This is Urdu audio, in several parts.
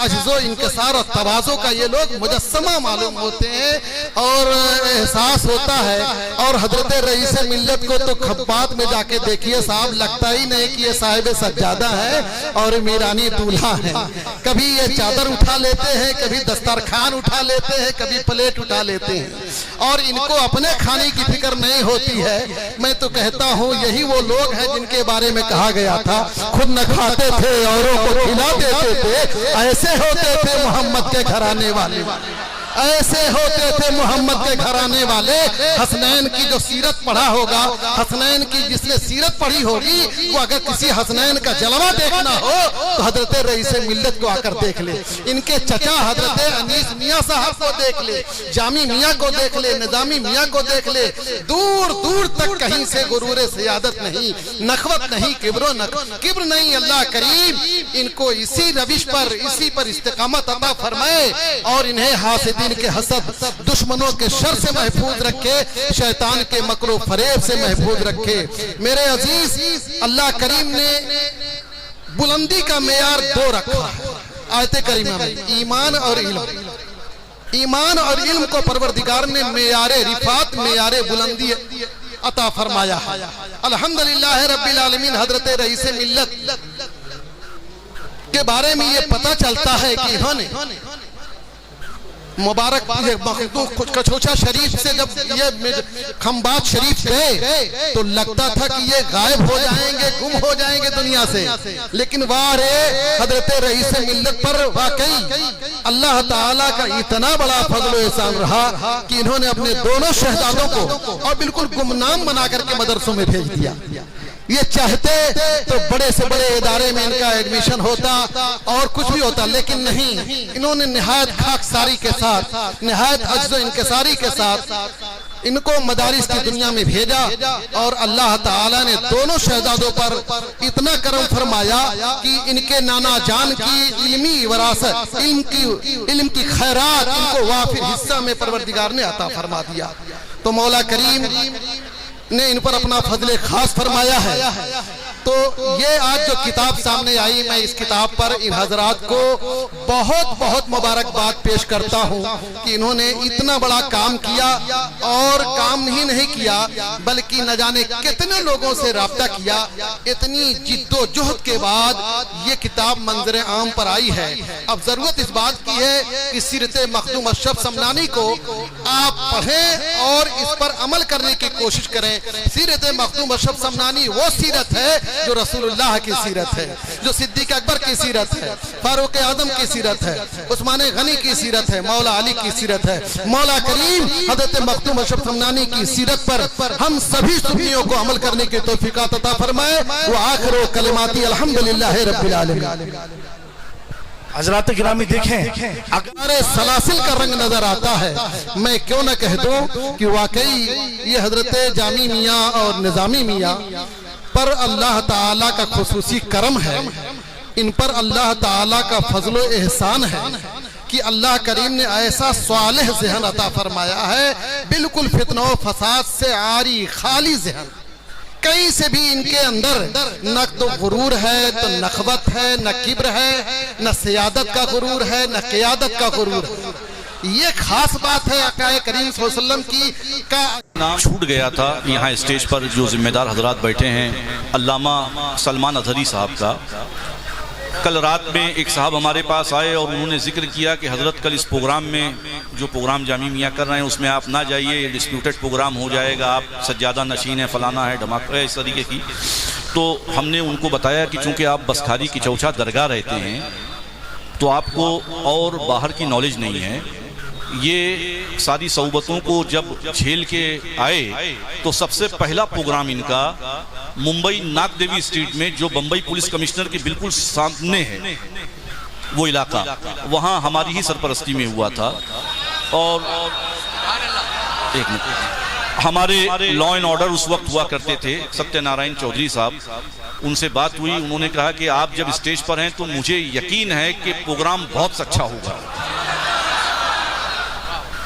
عجز و انکسار اور تواضع کا یہ لوگ مجسمہ معلوم ہوتے ہیں اور احساس ہوتا ہے. اور حضرت رئیس ملت کو تو خبات میں جا کے دیکھیے صاحب، لگتا ہی نہیں کہ یہ صاحب سجادہ ہے اور میرانی دولہا ہے. کبھی یہ چادر اٹھا لیتے ہیں، کبھی دسترخوان اٹھا لیتے ہیں، کبھی پلیٹ اٹھا لیتے ہیں، اور ان کو اپنے کھانے کی فکر نہیں ہوتی ہے. میں تو کہتا ہوں یہی وہ لوگ ہیں جن کے بارے میں کہا گیا تھا خود نہ کھاتے تھے اوروں کو کھلا دیتے تھے، ایسے ہوتے تھے محمد کے گھرانے والے، ایسے ہوتے تھے محمد کے گھرانے والے. حسنین کی جو سیرت پڑھا ہوگا، حسنین کی جس نے سیرت پڑھی ہوگی، وہ اگر کسی حسنین کا جلوہ دیکھنا ہو تو حضرت رئیس ملت کو آ کر دیکھ لے. ان کے چچا حضرت انیس میاں صاحب کو دیکھ لے، جامی میاں کو دیکھ لے، نظامی میاں کو دیکھ لے. دور دور تک کہیں سے غرور سیادت نہیں، نخوت نہیں، کبر نہیں. اللہ کریم ان کو اسی روش پر، اسی پر استقامت عطا فرمائے اور انہیں حاسدین کے حسد، دشمنوں کے شر سے محفوظ رکھے، شیطان کے مکر و فریب سے محفوظ رکھے. میرے عزیز، اللہ کریم نے بلندی کا معیار دو رکھا ہے آیت کریمہ میں، ایمان اور علم. ایمان اور علم کو پروردگار نے معیار رفعت، معیار بلندی عطا فرمایا ہے. الحمدللہ رب العالمین. حضرت رئیس ملت کے بارے میں یہ پتہ چلتا ہے کہ انہوں نے مبارک کچھوچا شریف سے جب یہ کھمبات شریف گئے تو لگتا تھا کہ یہ غائب ہو جائیں گے، گم ہو جائیں گے دنیا سے. لیکن وارے حضرت رئیس ملت پر واقعی اللہ تعالیٰ کا اتنا بڑا فضل و احسان رہا کہ انہوں نے اپنے دونوں شہزادوں کو اور بالکل گمنام بنا کر کے مدرسوں میں بھیج دیا. یہ چاہتے تو بڑے سے بڑے ادارے میں ان کا ایڈمیشن ہوتا اور کچھ بھی ہوتا، لیکن نہیں. انہوں نے نہایت خاکساری کے ساتھ، نہایت عجز و انکساری کے ساتھ ان کو مدارس کی دنیا میں بھیجا. اور اللہ تعالیٰ نے دونوں شہزادوں پر اتنا کرم فرمایا کہ ان کے نانا جان کی علمی وراثت، علم کی خیرات ان کو وافر حصہ میں پروردگار نے عطا فرما دیا. تو مولا کریم نے ان پر اپنا فضل خاص فرمایا ہے. تو یہ آج جو کتاب سامنے آئی، میں اس کتاب پر ان حضرات کو بہت بہت مبارکباد پیش کرتا ہوں کہ انہوں نے اتنا بڑا کام کیا، اور کام ہی نہیں کیا بلکہ نہ جانے کتنے لوگوں سے رابطہ کیا. اتنی جد و جہد کے بعد یہ کتاب منظر عام پر آئی ہے. اب ضرورت اس بات کی ہے کہ سیرت مخدوم اشرف سمنانی کو آپ پڑھیں اور اس پر عمل کرنے کی کوشش کریں. سیرت مخدوم اشرف سمنانی وہ سیرت ہے جو رسول اللہ کی سیرت ہے، جو صدیق اکبر کی سیرت ہے، فاروق اعظم کی سیرت ہے، عثمان غنی کی سیرت ہے، مولا علی کی سیرت ہے. مولا کریم حضرت مخدوم اشرف سمنانی کی سیرت پر ہم سبھی سنیوں کو عمل کرنے کی توفیق عطا فرمائے. وآخر کلماتی الحمدللہ رب العالمین. حضرات گرامی دیکھیں، اگر سلاسل کا رنگ نظر آتا ہے، میں کیوں نہ کہہ دوں کہ واقعی یہ حضرت جامی میاں اور نظامی میاں پر اللہ تعالیٰ کا خصوصی کرم ہے. ان پر اللہ تعالیٰ کا فضل و احسان ہے کہ اللہ کریم نے ایسا صالح ذہن عطا فرمایا ہے، بالکل فتنہ و فساد سے عاری خالی ذہن. کہیں سے بھی ان کے اندر نہ تو غرور ہے، تو نخوت ہے، نہ کبر ہے، نہ سیادت کا غرور ہے، نہ قیادت کا غرور ہے. یہ خاص بات ہے آقا کریم صلی اللہ علیہ وسلم کی کا نام چھوٹ گیا تھا. یہاں اسٹیج پر جو ذمہ دار حضرات بیٹھے ہیں، علامہ سلمان اظہری صاحب کا. کل رات میں ایک صاحب ہمارے پاس آئے اور انہوں نے ذکر کیا کہ حضرت کل اس پروگرام میں جو پروگرام جامی میاں کر رہے ہیں اس میں آپ نہ جائیے، یہ ڈسپیوٹڈ پروگرام ہو جائے گا، آپ سجادہ نشین ہے، فلانا ہے، دھماکہ ہے، اس طریقے کی. تو ہم نے ان کو بتایا کہ چونکہ آپ بسکھاری کی چوچھا درگاہ رہتے ہیں تو آپ کو اور باہر کی نالج نہیں ہے. یہ ساری صعوبتوں کو جب جھیل کے آئے تو سب سے پہلا پروگرام ان کا ممبئی ناگ دیوی اسٹریٹ میں، جو بمبئی پولیس کمشنر کے بالکل سامنے ہے وہ علاقہ، وہاں ہماری ہی سرپرستی میں ہوا تھا. اور ایک منٹ، ہمارے لا اینڈ آرڈر اس وقت ہوا کرتے تھے ستیہ نارائن چودھری صاحب. ان سے بات ہوئی، انہوں نے کہا کہ آپ جب اسٹیج پر ہیں تو مجھے یقین ہے کہ پروگرام بہت اچھا ہوگا.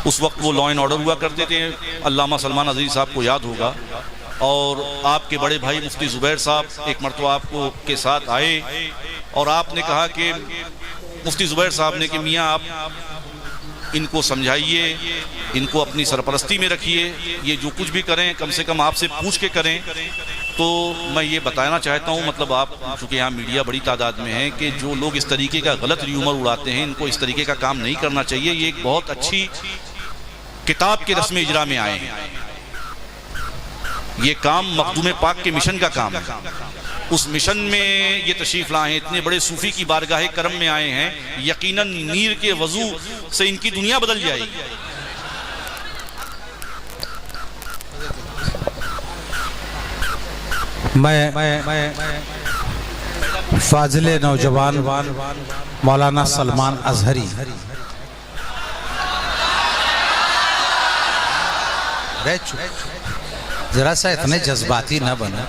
اس وقت وہ لا اینڈ آرڈر ہوا کرتے تھے. علامہ سلمان اظہری صاحب کو یاد ہوگا، اور آپ کے بڑے بھائی مفتی زبیر صاحب ایک مرتبہ آپ کو کے ساتھ آئے اور آپ نے کہا کہ مفتی زبیر صاحب نے کہ میاں آپ ان کو سمجھائیے، ان کو اپنی سرپرستی میں رکھیے، یہ جو کچھ بھی کریں کم سے کم آپ سے پوچھ کے کریں۔ تو میں یہ بتانا چاہتا ہوں، مطلب آپ چونکہ یہاں میڈیا بڑی تعداد میں ہے، کہ جو لوگ اس طریقے کا غلط ریومر اڑاتے ہیں ان کو اس طریقے کا کام نہیں کرنا چاہیے۔ یہ ایک بہت اچھی کتاب کے رسم اجرا میں آئے ہیں، یہ کام مخدوم پاک کے مشن کا کام ہے، اس مشن میں یہ تشریف لائے ہیں، اتنے بڑے صوفی کی بارگاہ کرم میں آئے ہیں، یقیناً نیر کے وضو سے ان کی دنیا بدل جائے گی۔ میں فاضل نوجوان مولانا سلمان ازہری ذرا سا اتنے جذباتی نہ بنا،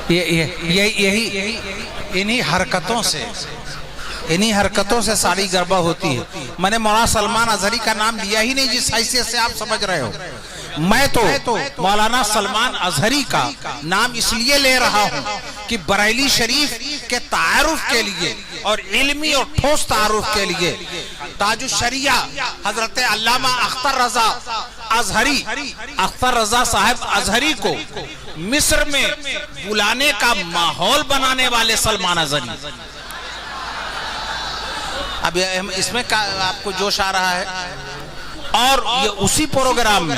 یہی انہی حرکتوں سے ساری گربہ ہوتی ہے۔ میں نے مولانا سلمان ازہری کا نام لیا ہی نہیں جس حیثیت سے آپ سمجھ رہے ہو، میں تو مولانا سلمان ازہری کا نام اس لیے لے رہا ہوں کہ بریلی شریف کے تعارف کے لیے اور علمی اور ٹھوس تعارف کے لیے تاج الشریعہ حضرت علامہ اختر رضا صاحب ازہری کو مصر میں بلانے کا ماحول بنانے والے سلمان ازہری۔ اب اس میں آپ کو جوش آ رہا ہے، اور یہ اسی پروگرام میں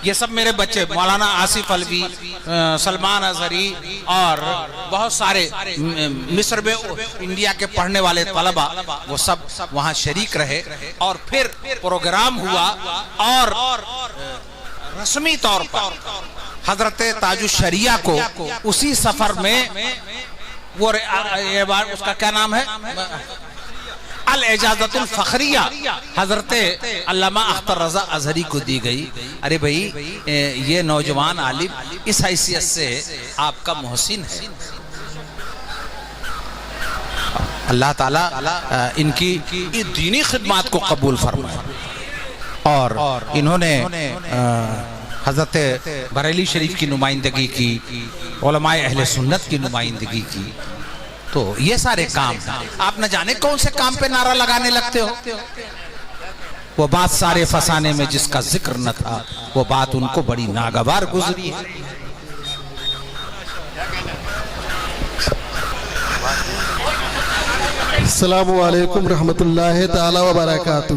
یہ سب میرے بچے مولانا آصف علوی، سلمان ازہری اور بہت سارے مصر میں انڈیا کے پڑھنے والے طلبہ وہ سب وہاں شریک رہے، اور پھر پروگرام ہوا اور رسمی طور پر حضرت تاج الشریعہ کو اسی سفر میں وہ اس کا کیا نام ہے، الاجازت الفخریہ حضرت علامہ اختر رضا ازہری کو دی گئی۔ ارے بھائی یہ نوجوان عالم اس حیثیت سے آپ کا محسن ہے، اللہ تعالیٰ ان کی دینی خدمات کو قبول فرمائے، اور انہوں نے حضرت بریلی شریف کی نمائندگی کی، علماء اہل سنت کی نمائندگی کی، تو یہ سارے کام آپ نہ جانے کون سے کام پہ نعرہ لگانے لگتے ہو۔ وہ بات سارے فسانے میں جس کا ذکر نہ تھا، وہ بات ان کو بڑی ناگوار گزری ہے۔ السلام علیکم رحمت اللہ تعالی وبرکاتہ۔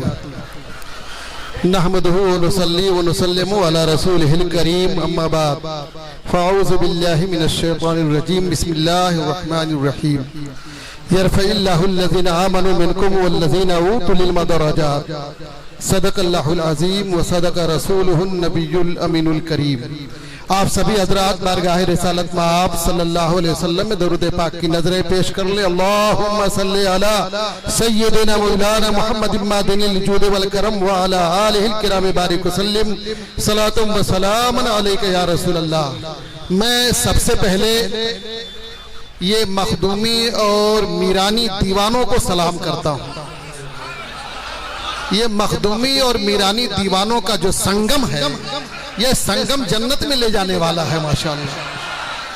نحمدہ ونصلی ونسلم علی رسولہ الکریم، اما بعد فاعوذ باللہ من الشیطان الرجیم، بسم اللہ الرحمن الرحیم۔ یرفع اللہ الذین آمنوا منکم والذین اوتوا العلم درجات، صدق اللہ العظیم وصدق رسولہ النبی الامین الکریم۔ آپ سبھی حضرات بارگاہ رسالت میں آپ صلی اللہ علیہ وسلم میں درود پاک کی نظریں پیش کر لیں۔ اللہم صلی علی سیدنا مولانا محمد مادن الجود والکرم وعلی آلہ الکرام بارک وسلم، صلاۃ و سلام علیک یا رسول اللہ۔ میں سب سے پہلے یہ مخدومی اور میرانی دیوانوں کو سلام کرتا ہوں۔ یہ مخدومی اور میرانی دیوانوں کا جو سنگم ہے، یہ سنگم جنت میں لے جانے والا ہے ماشاءاللہ،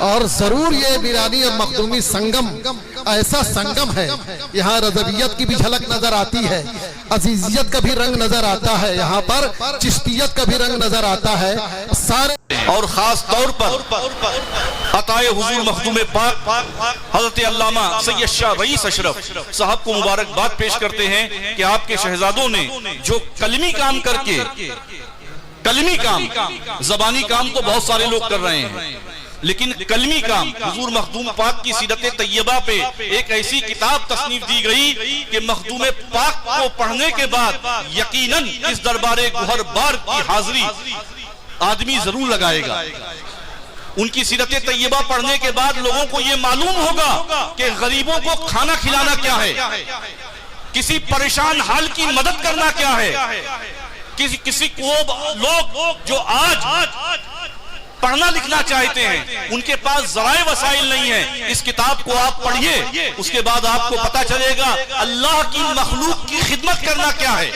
اور ضرور یہ میرانی اور مخدومی سنگم ایسا سنگم ہے، یہاں رضویت کی بھی جھلک نظر آتی ہے، عزیزیت کا بھی رنگ نظر آتا ہے، یہاں پر چشتیت کا بھی رنگ نظر آتا ہے، سارے اور خاص طور پر عطائے حضور مخدوم پاک حضرت علامہ سید شاہ رئیس اشرف صاحب کو مبارکباد پیش کرتے ہیں کہ آپ کے شہزادوں نے جو کلمی کام کر کے، کلمی کام، زبانی کام تو بہت سارے لوگ کر رہے ہیں، لیکن کلمی کام حضور مخدوم پاک کی سیرت طیبہ پہ ایک ایسی کتاب تصنیف دی گئی کہ مخدوم پاک کو پڑھنے کے بعد یقیناً اس دربار گوہر بار کی حاضری آدمی ضرور لگائے گا۔ ان کی سیرت طیبہ پڑھنے کے بعد لوگوں کو یہ معلوم ہوگا کہ غریبوں کو کھانا کھلانا کیا ہے، کسی پریشان حال کی مدد کرنا کیا ہے، کسی کو لوگ جو آج پڑھنا لکھنا چاہتے ہیں ان کے پاس ذرائع وسائل نہیں ہیں، اس کتاب کو آپ پڑھیے، اس کے بعد آپ کو پتا چلے گا اللہ کی مخلوق کی خدمت کرنا کیا ہے،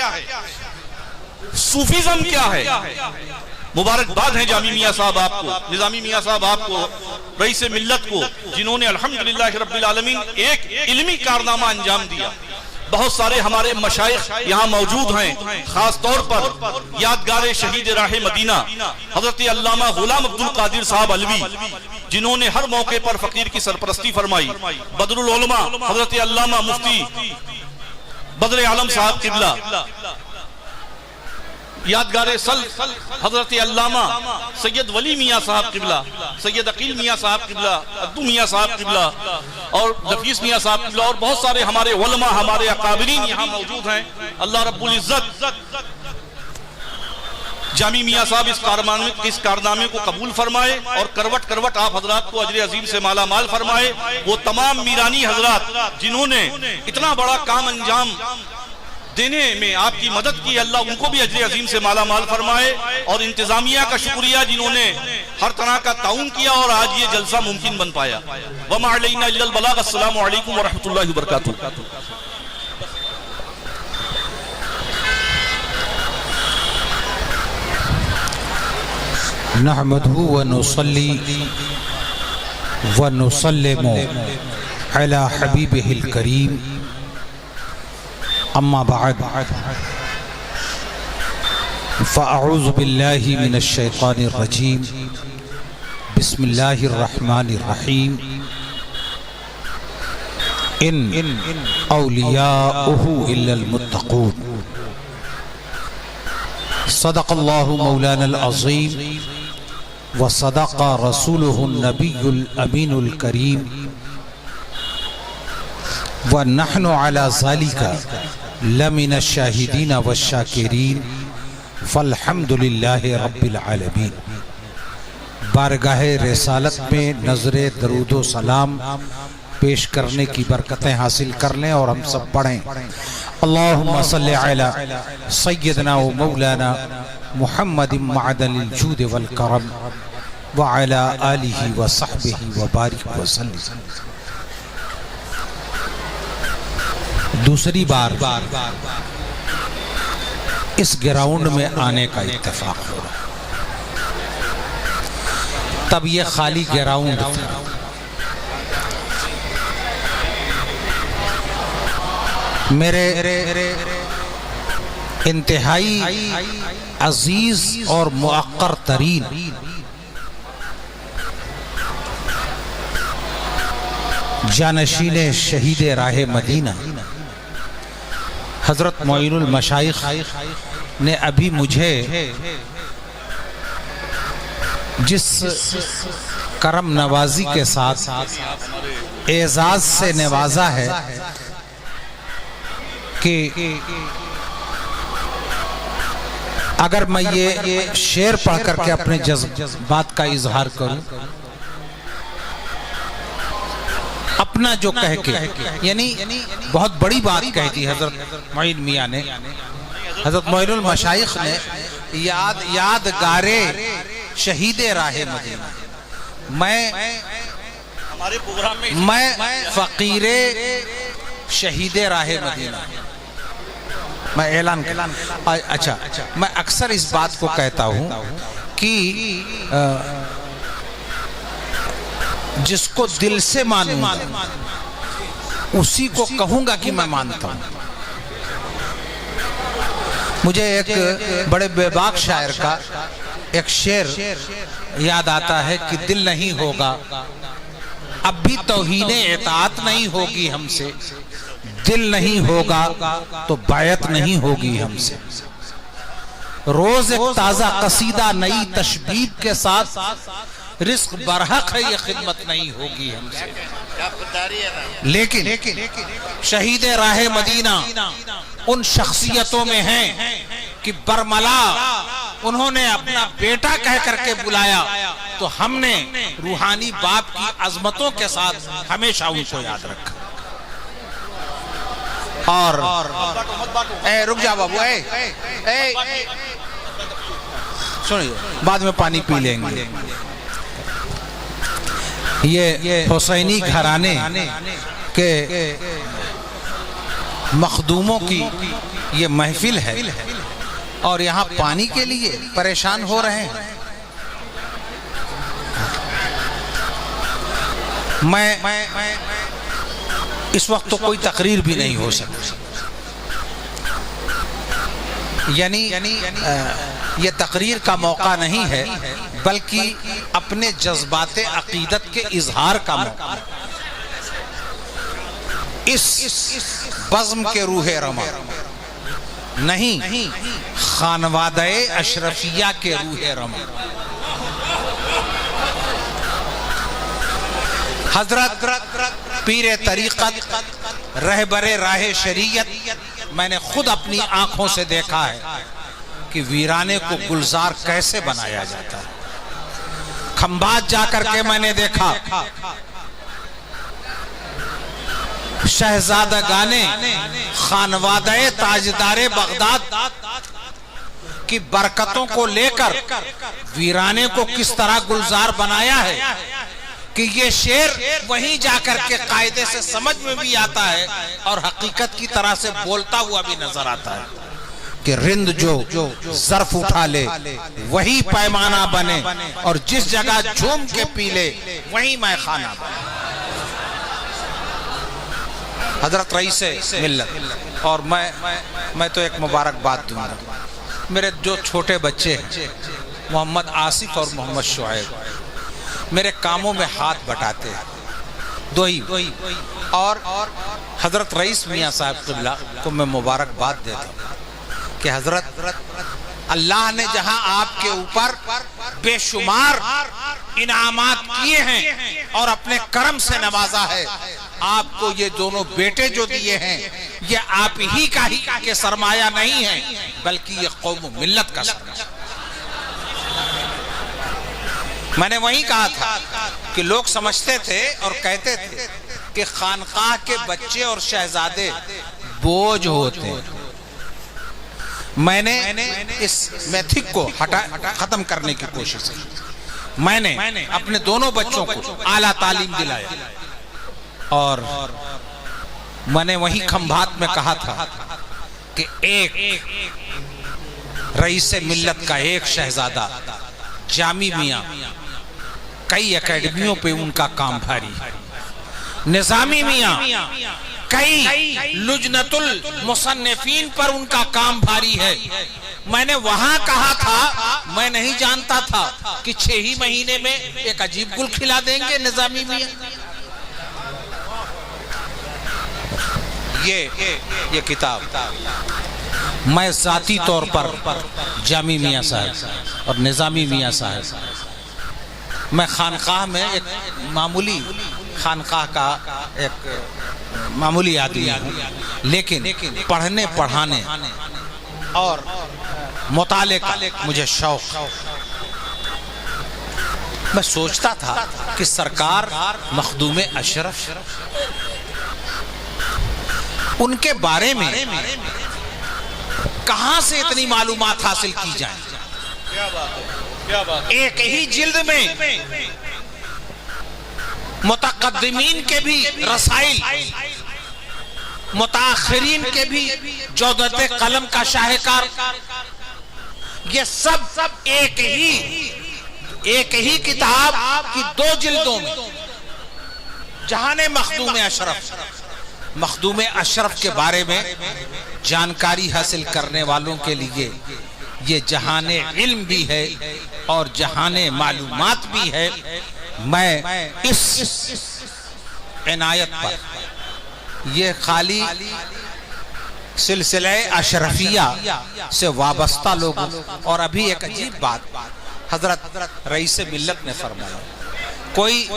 صوفیزم کیا ہے۔ مبارکباد ہیں جامی میاں صاحب آپ کو، نظامی میاں صاحب آپ کو، رئیس ملت کو، جنہوں نے الحمدللہ رب العالمین ایک علمی کارنامہ انجام دیا۔ بہت سارے ہمارے مشائخ یہاں موجود ہیں، خاص طور پر یادگار شہید راہ مدینہ حضرت علامہ غلام عبد القادر صاحب علوی، جنہوں نے ہر موقع پر فقیر کی سرپرستی فرمائی، بدر العلماء حضرت علامہ مفتی بدر عالم صاحب قبلہ، یادگار سلف حضرت علامہ سید ولی میاں صاحب قبلہ، سید عقیل میاں صاحب قبلہ، عبدو میاں صاحب قبلہ اور نفیس میاں صاحب قبلہ، اور بہت سارے ہمارے علماء، ہمارے اکابرین یہاں موجود ہیں۔ اللہ رب العزت جامی میاں صاحب اس کارنامے کو قبول فرمائے اور کروٹ کروٹ آپ حضرات کو اجر عظیم سے مالا مال فرمائے۔ وہ تمام میرانی حضرات جنہوں نے اتنا بڑا کام انجام دینے میں آپ کی مدد کی، اللہ ان کو بھی اجر عظیم سے مالا مال فرمائے، اور انتظامیہ کا شکریہ جنہوں نے ہر طرح کا تعاون کیا اور آج یہ جلسہ ممکن بن پایا۔ وما علینا الا البلاغ۔ السلام علیکم ورحمۃ اللہ وبرکاتہ۔ نحمده ونصلي ونسلم على حبيبه الكريم، أما بعد، فأعوذ بالله من الشيطان الرجيم، بسم الله الرحمن الرحيم، إن أولياؤه إلا المتقون، صدق الله مولانا العظيم، وصدق رسوله النبي الأمين الكريم، ونحن على ذلك لمن الشاهدين والشاكرين، فالحمد لله رب العالمين۔ بارگاہ رسالت میں نظر درود و سلام پیش کرنے کی برکتیں حاصل کر لیں اور ہم سب پڑھیں۔ اللہم صلی علی سیدنا و مولانا محمد معدن الجود والکرم وعلی آلہ وصحبہ وبارک وسلم۔ دوسری بار اس گراؤنڈ میں آنے کا اتفاق ہو رہا، تب یہ خالی گراؤنڈ تھا۔ میرے انتہائی عزیز اور موقر ترین جانشین شہید راہ مدینہ حضرت معین المشائخ نے ابھی مجھے جس کرم نوازی کے ساتھ اعزاز سے نوازا ہے کہ اگر میں یہ شعر پڑھ کر کے اپنے جذبات کا اظہار کروں، اپنا جو کہہ کے، یعنی بہت بڑی بات کہہ دی حضرت معین میاں نے، حضرت معین المشائخ نے، یادگار شہید راہ مدینہ۔ میں فقیر شہید راہ مدینہ، میں اعلان اچھا، میں اکثر اس بات کو کہتا ہوں کہ جس کو دل سے مانوں گا اسی کو کہوں گا کہ میں مانتا ہوں۔ مجھے ایک بڑے بے باک شاعر کا ایک شعر یاد آتا ہے کہ دل نہیں ہوگا اب بھی توہین اطاعت نہیں ہوگی ہم سے، دل نہیں ہوگا تو بیعت نہیں ہوگی ہم سے، روز ایک تازہ قصیدہ نئی تشبیب کے ساتھ، رزق برحق ہے یہ خدمت نہیں ہوگی ہم سے۔ لیکن شہید راہ مدینہ ان شخصیتوں میں ہیں کہ برملا انہوں نے اپنا بیٹا کہہ کر کے بلایا تو ہم نے روحانی باپ کی عظمتوں کے ساتھ ہمیشہ ان کو یاد رکھا۔ اور رک جا بابو، سنیے، بعد میں پانی پی لیں گے۔ یہ حسینی گھرانے کے مخدوموں کی یہ محفل ہے اور یہاں پانی کے لیے پریشان ہو رہے ہیں۔ میں اس وقت تو کوئی تقریر بھی نہیں ہو سکتی، یعنی یہ تقریر کا موقع نہیں ہے بلکہ اپنے جذبات عقیدت کے اظہار کا موقع. اس بزم کے روح رما نہیں، خانوادہ اشرفیہ کے روح رما. حضرت پیر طریقت رہبر راہ شریعت، میں نے خود اپنی آنکھوں سے دیکھا ہے کہ ویرانے کو گلزار کیسے بنایا جاتا ہے. کھمبات جا کر کے میں نے دیکھا شہزادگانے خانوادہ تاجدار بغداد کی برکتوں کو لے کر ویرانے کو کس طرح گلزار بنایا ہے کہ یہ شعر وہیں جا کر کے قاعدے سے سمجھ میں بھی آتا ہے اور حقیقت کی طرح سے بولتا ہوا بھی نظر آتا ہے کہ رند جو ظرف اٹھا لے وہی پیمانہ بنے، اور جس جگہ جھوم کے پی لے وہیں میں خانہ بنے. حضرت رئیس ملت، اور میں تو ایک مبارکباد دوں گا. میرے جو چھوٹے بچے ہیں محمد آصف اور محمد شعیب میرے کاموں میں ہاتھ بٹاتے ہیں دو ہی، اور حضرت رئیس میاں صاحب قبلہ کو میں مبارکباد دیتا ہوں کہ حضرت اللہ نے جہاں آپ کے اوپر بے شمار انعامات کیے ہیں اور اپنے کرم سے نوازا ہے، آپ کو یہ دونوں بیٹے جو دیے ہیں یہ آپ ہی کا ہی کے سرمایہ نہیں ہے بلکہ یہ قوم و ملت کا سرمایہ. میں نے وہی کہا تھا کہ لوگ سمجھتے تھے اور کہتے تھے کہ خانقاہ کے بچے اور شہزادے بوجھ ہوتے ہیں. میں نے اس میتھک کو ختم کرنے کی کوشش کی. میں نے اپنے دونوں بچوں کو اعلیٰ تعلیم دلایا اور میں نے وہی کھمبات میں کہا تھا کہ ایک رئیس ملت کا ایک شہزادہ جامی میاں کئی اکیڈمیوں پہ ان کا کام بھاری ہے. نظامی میاں کئی لجنت المصنفین پر ان کا کام بھاری ہے. میں نے وہاں کہا تھا میں نہیں جانتا تھا کہ 6 ہی مہینے میں ایک عجیب گل کھلا دیں گے نظامی میاں. یہ کتاب میں ذاتی طور پر جامی میاں صاحب اور نظامی میاں صاحب، میں خانقاہ میں ایک معمولی خانقاہ کا ایک معمولی آدمی ہوں، لیکن پڑھنے پڑھانے اور مطالعے کا مجھے شوق. میں سوچتا تھا کہ سرکار مخدوم اشرف ان کے بارے میں کہاں سے اتنی معلومات حاصل کی جائیں. ایک ہی جلد میں متقدمین کے بھی رسائل، متاخرین کے بھی جودت قلم کا شاہکار، یہ سب ایک ہی کتاب کی 2 جلدوں میں جہان مخدوم اشرف کے بارے میں جانکاری حاصل کرنے والوں کے لیے یہ جہان علم بھی ہے اور جہان معلومات بھی ہے. میں اس عنایت پر یہ خالی سلسلہ اشرفیہ سے وابستہ لوگوں، اور ابھی ایک عجیب بات حضرت رئیس ملت نے فرمایا، کوئی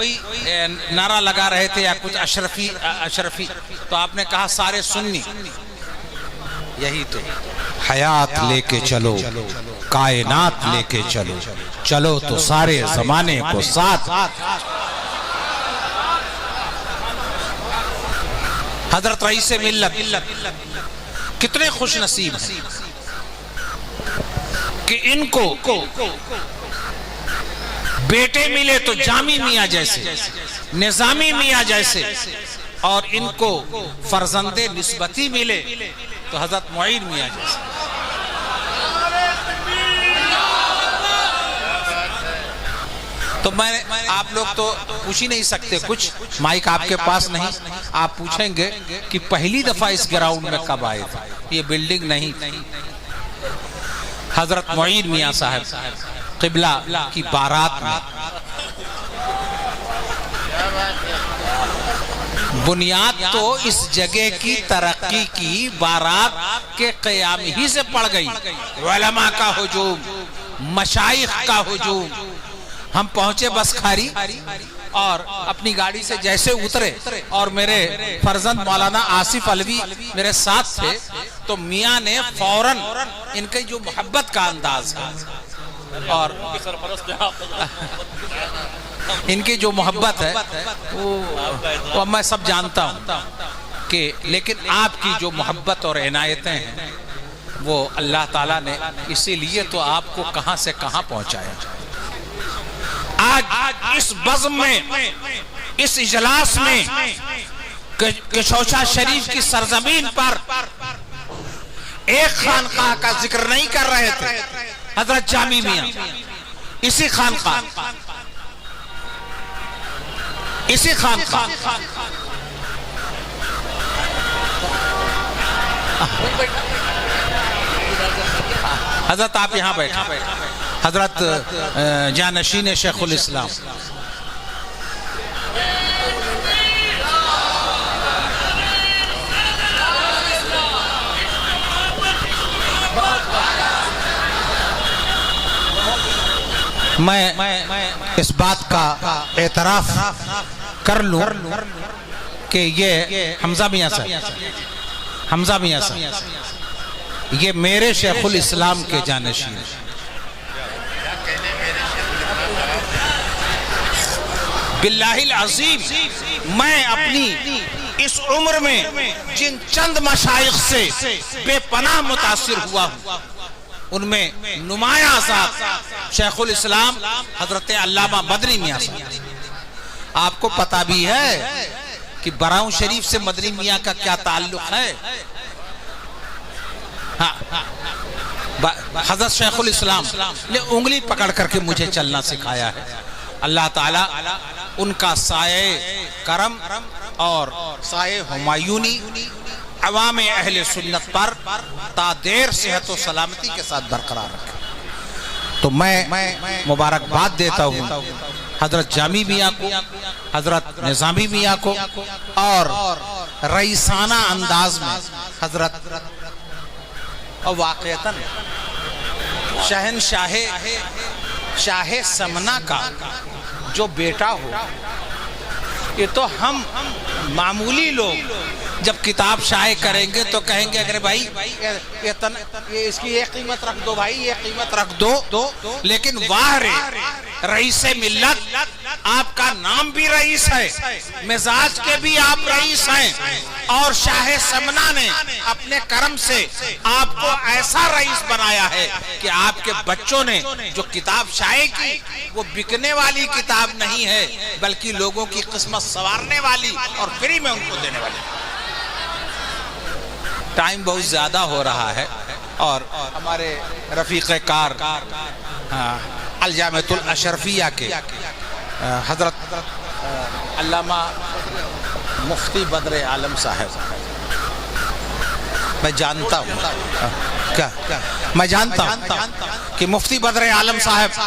نعرہ لگا رہے تھے یا کچھ اشرفی، تو آپ نے کہا سارے سنی. یہی تو حیات لے کے چلو، کائنات لے کے چلو، چلو تو سارے زمانے کو ساتھ. حضرت رئیس ملت کتنے خوش نصیب ہیں کہ ان کو بیٹے ملے تو جامی میاں جیسے، نظامی میاں جیسے، اور ان کو فرزند نسبتی ملے تو حضرت معین میاں جیسے. تو میں آپ لوگ تو پوچھ ہی نہیں سکتے کچھ، مائک آپ کے پاس نہیں. آپ پوچھیں گے کہ پہلی دفعہ اس گراؤنڈ میں کب آئے تھے. یہ بلڈنگ نہیں تھی، حضرت معین میاں صاحب قبلہ کی بارات میں بنیاد تو اس جگہ کی ترقی کی بارات کے قیام ہی سے پڑ گئی. علماء کا ہجوم، مشائخ کا ہجوم. ہم پہنچے بسکھاری اور اپنی گاڑی سے جیسے اترے اور میرے فرزند مولانا آصف علوی میرے ساتھ تھے تو میاں نے فوراً ان کے جو محبت کا انداز ہے اور ان کی جو محبت ہے وہ میں سب جانتا ہوں کہ لیکن آپ کی جو محبت اور عنایتیں ہیں وہ اللہ تعالیٰ نے اسی لیے تو آپ کو کہاں سے کہاں پہنچایا. آج اس بزم میں، اس اجلاس میں کشوچا شریف کی سرزمین پر ایک خانقاہ کا ذکر نہیں کر رہے تھے. حضرت جامی میاں اسی خانقاہ حضرت آپ یہاں بیٹھے. حضرت جانشین شیخ الاسلام میں اس بات کا اعتراف کر لوں کہ یہ حمزہ میاں صاحب یہ میرے شیخ الاسلام کے جانشین ہیں. باللہ العظیم میں اپنی اس عمر میں جن چند مشائخ سے بے پناہ متاثر ہوا ہوں ان میں نمایاں ذات شیخ الاسلام حضرت علامہ مدنی میاں صاحب. آپ کو پتہ بھی ہے کہ براؤں شریف سے مدنی میاں کا کیا تعلق ہے. حضرت شیخ الاسلام نے انگلی پکڑ کر کے مجھے چلنا سکھایا ہے. اللہ تعالیٰ ان کا سایہ کرم اور سایہ ہمایونی عوام اہل سنت پر تا دیر صحت و سلامتی کے ساتھ برقرار رکھے. تو میں مبارکباد دیتا ہوں حضرت جامی میاں کو، حضرت نظامی میاں کو اور رئیسانہ انداز میں حضرت اور واقعتاً شاہ سمنا کا جو بیٹا ہو. یہ تو ہم معمولی لوگ جب کتاب شائع کریں گے تو کہیں گے اگر بھائی اس کی یہ قیمت رکھ دو، بھائی یہ قیمت رکھ دو. لیکن واہ رئیس ملت، آپ کا نام بھی رئیس ہے، مزاج کے بھی آپ رئیس ہیں اور شاہ سمنا نے اپنے کرم سے آپ کو ایسا رئیس بنایا ہے کہ آپ کے بچوں نے جو کتاب شائع کی وہ بکنے والی کتاب نہیں ہے بلکہ لوگوں کی قسمت سنوارنے والی اور فری میں ان کو دینے والی. ٹائم بہت زیادہ ہو رہا ہے اور ہمارے رفیق کار الجامعۃ الاشرفیہ کے حضرت علامہ مفتی بدر عالم صاحب، میں جانتا ہوں کہ مفتی بدر عالم صاحب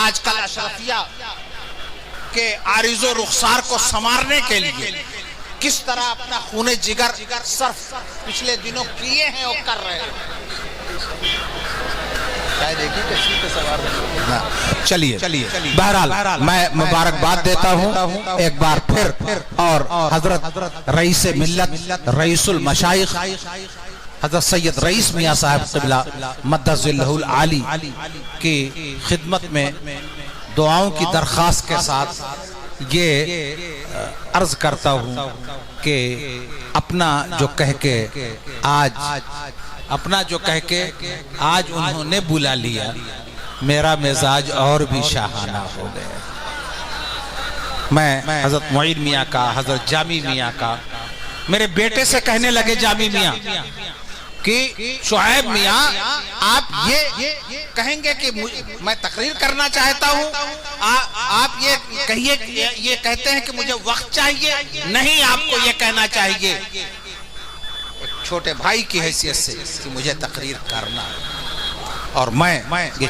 آج کل اشرفیہ کے عارض و رخسار کو سنوارنے کے لیے کس طرح اپنا خون جگر صرف پچھلے دنوں کیے ہیں اور کر رہے ہیں. چلیے بہرحال میں مبارکباد دیتا ہوں ایک بار پھر اور حضرت رئیس ملت، رئیس المشائخ حضرت سید رئیس میاں صاحب قبلہ مدد ذلہ العالی کی خدمت میں دعاؤں کی درخواست کے ساتھ یہ عرض کرتا ہوں کہ اپنا جو کہہ کے آج انہوں نے بلا لیا، میرا مزاج اور بھی شاہانہ ہو گیا. میں حضرت معین میاں کا، حضرت جامی میاں کا، میرے بیٹے سے کہنے لگے جامی میاں کہ شعیب میاں آپ یہ کہیں گے کہ میں تقریر کرنا چاہتا ہوں، آپ یہ کہیے، یہ کہتے ہیں کہ مجھے وقت چاہیے. نہیں، آپ کو یہ کہنا چاہیے ایک چھوٹے بھائی کی حیثیت سے کہ مجھے تقریر کرنا ہے. اور میں یہ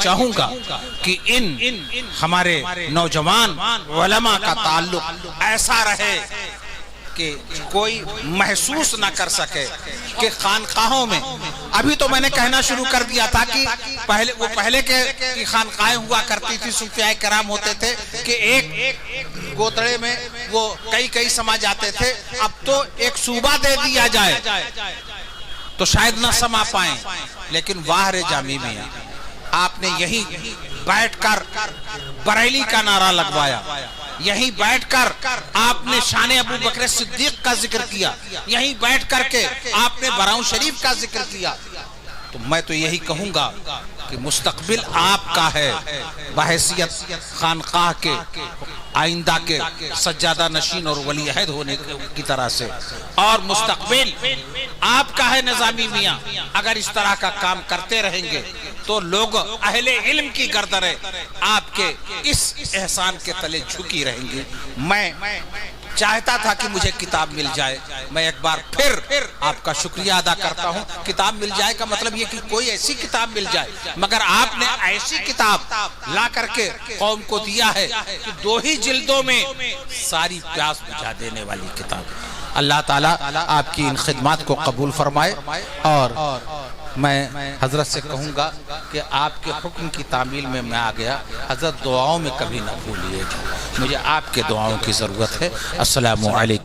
چاہوں گا کہ ان ہمارے نوجوان علماء کا تعلق ایسا رہے کہ کوئی محسوس نہ کر سکے کہ خانقاہوں میں، ابھی تو میں نے کہنا شروع کر دیا تھا کہ پہلے کے خانقاہیں ہوا کرتی تھی، صوفیاء کرام ہوتے تھے کہ ایک گوتڑے میں وہ کئی سما جاتے تھے، اب تو ایک صوبہ دے دیا جائے تو شاید نہ سما پائیں، لیکن واہ رے جامی میاں آپ نے یہیں بیٹھ کر بریلی کا نعرہ لگوایا، یہیں بیٹھ کر آپ نے شان ابو بکر صدیق کا ذکر کیا، یہیں بیٹھ کر کے آپ نے براؤں شریف کا ذکر کیا، تو میں تو یہی کہوں گا کہ مستقبل آپ کا ہے بحیثیت خانقاہ کے آئندہ کے سجادہ نشین اور ولی عہد ہونے کی طرح سے، اور مستقبل آپ کا ہے نظامی میاں۔ اگر اس طرح کا کام کرتے رہیں گے تو لوگ اہل علم کی گردنیں آپ کے اس احسان کے تلے جھکی رہیں گی۔ میں چاہتا تھا کہ مجھے کتاب مل جائے، میں ایک بار پھر آپ کا شکریہ ادا کرتا ہوں۔ کتاب مل جائے کا مطلب یہ کہ کوئی ایسی کتاب مل جائے، مگر آپ نے ایسی کتاب لا کر کے قوم کو دیا ہے کہ 2 ہی جلدوں میں ساری پیاس بجھا دینے والی کتاب۔ اللہ تعالیٰ آپ کی ان خدمات کو قبول فرمائے، اور میں حضرت سے کہوں گا کہ آپ کے حکم کی تعمیل میں آ گیا، حضرت دعاؤں میں کبھی نہ بھولیے گا، مجھے آپ کے دعاؤں کی ضرورت ہے۔ السلام علیکم۔